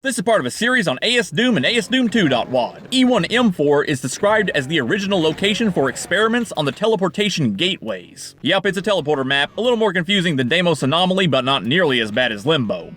This is part of a series on ASDOOM and ASDOOM2.WAD. E1M4 is described as the original location for experiments on the teleportation gateways. Yep, it's a teleporter map, a little more confusing than Deimos Anomaly, but not nearly as bad as Limbo.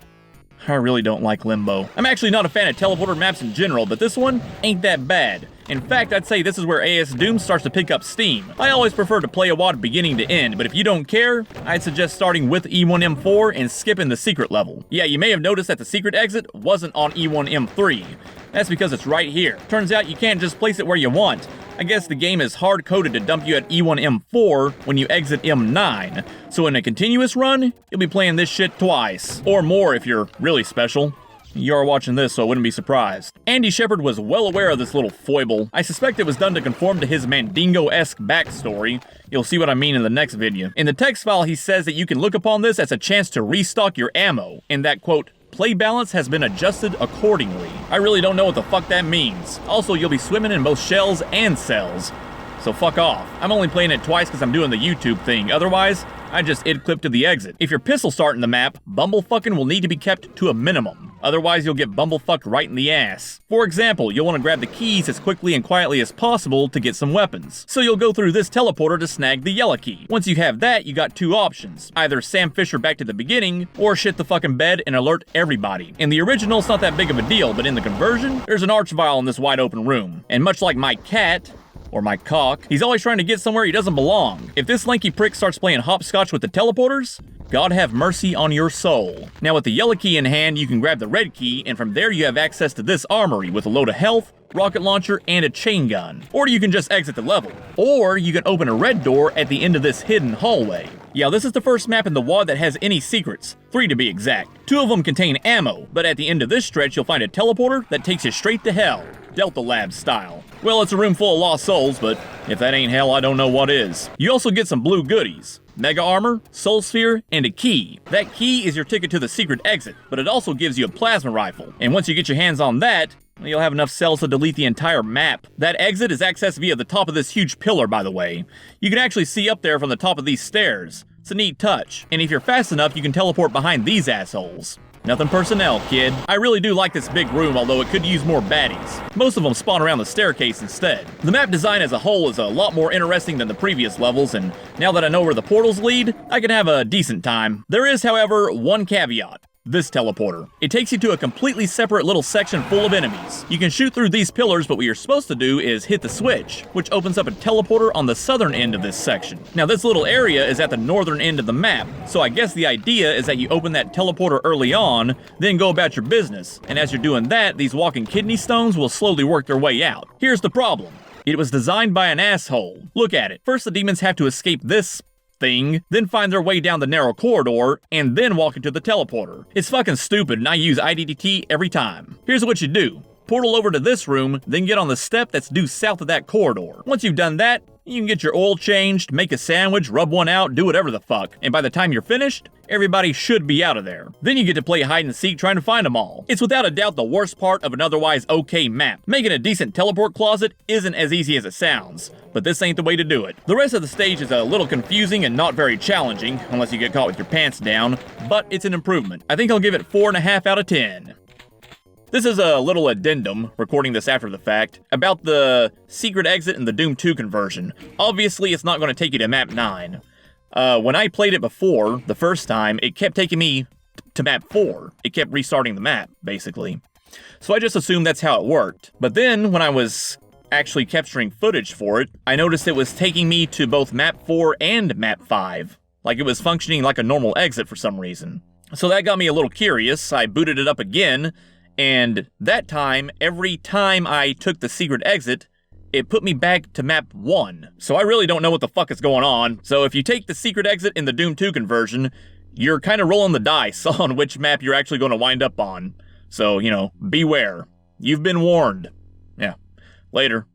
I really don't like Limbo. I'm actually not a fan of teleporter maps in general, but this one ain't that bad. In fact, I'd say this is where ASDOOM starts to pick up steam. I always prefer to play a WAD beginning to end, but if you don't care, I'd suggest starting with E1M4 and skipping the secret level. Yeah, you may have noticed that the secret exit wasn't on E1M3. That's because it's right here. Turns out you can't just place it where you want. I guess the game is hard-coded to dump you at E1M4 when you exit M9. So in a continuous run, you'll be playing this shit twice. Or more if you're really special. You are watching this, so I wouldn't be surprised. Andy Shepard was well aware of this little foible. I suspect it was done to conform to his Mandingo-esque backstory. You'll see what I mean in the next video. In the text file, he says that you can look upon this as a chance to restock your ammo, and that, quote, play balance has been adjusted accordingly. I really don't know what the fuck that means. Also, you'll be swimming in both shells and cells. So fuck off. I'm only playing it twice because I'm doing the YouTube thing. Otherwise, I just id-clip to the exit. If you're pistol starting the map, bumblefucking will need to be kept to a minimum. Otherwise, you'll get bumblefucked right in the ass. For example, you'll want to grab the keys as quickly and quietly as possible to get some weapons. So you'll go through this teleporter to snag the yellow key. Once you have that, you got two options. Either Sam Fisher back to the beginning, or shit the fucking bed and alert everybody. In the original, it's not that big of a deal, but in the conversion, there's an archvile in this wide open room. And much like my cat, or my cock, he's always trying to get somewhere he doesn't belong. If this lanky prick starts playing hopscotch with the teleporters, God have mercy on your soul. Now with the yellow key in hand, you can grab the red key, and from there you have access to this armory with a load of health, rocket launcher, and a chain gun. Or you can just exit the level. Or you can open a red door at the end of this hidden hallway. Yeah, this is the first map in the WAD that has any secrets. 3 to be exact. 2 of them contain ammo, but at the end of this stretch you'll find a teleporter that takes you straight to hell. Delta Lab style. Well, it's a room full of lost souls, but if that ain't hell, I don't know what is. You also get some blue goodies. Mega armor, soul sphere, and a key. That key is your ticket to the secret exit, but it also gives you a plasma rifle. And once you get your hands on that, you'll have enough cells to delete the entire map. That exit is accessed via the top of this huge pillar, by the way. You can actually see up there from the top of these stairs. It's a neat touch. And if you're fast enough, you can teleport behind these assholes. Nothing personnel, kid. I really do like this big room, although it could use more baddies. Most of them spawn around the staircase instead. The map design as a whole is a lot more interesting than the previous levels, and now that I know where the portals lead, I can have a decent time. There is, however, one caveat. This teleporter. It takes you to a completely separate little section full of enemies. You can shoot through these pillars, but what you're supposed to do is hit the switch, which opens up a teleporter on the southern end of this section. Now this little area is at the northern end of the map, so I guess the idea is that you open that teleporter early on, then go about your business, and as you're doing that, these walking kidney stones will slowly work their way out. Here's the problem. It was designed by an asshole. Look at it. First the demons have to escape this thing, then find their way down the narrow corridor, and then walk into the teleporter. It's fucking stupid, and I use IDDT every time. Here's what you do. Portal over to this room, then get on the step that's due south of that corridor. Once you've done that, you can get your oil changed, make a sandwich, rub one out, do whatever the fuck. And by the time you're finished, everybody should be out of there. Then you get to play hide and seek trying to find them all. It's without a doubt the worst part of an otherwise okay map. Making a decent teleport closet isn't as easy as it sounds, but this ain't the way to do it. The rest of the stage is a little confusing and not very challenging, unless you get caught with your pants down, but it's an improvement. I think I'll give it 4.5 out of 10. This is a little addendum, recording this after the fact, about the secret exit in the Doom 2 conversion. Obviously, it's not going to take you to map 9. When I played it before, the first time, it kept taking me to map 4. It kept restarting the map, basically. So I just assumed that's how it worked. But then, when I was actually capturing footage for it, I noticed it was taking me to both map 4 and map 5. Like it was functioning like a normal exit for some reason. So that got me a little curious. I booted it up again, and that time, every time I took the secret exit, it put me back to map 1. So I really don't know what the fuck is going on. So if you take the secret exit in the Doom 2 conversion, you're kind of rolling the dice on which map you're actually going to wind up on. So, you know, beware. You've been warned. Yeah. Later.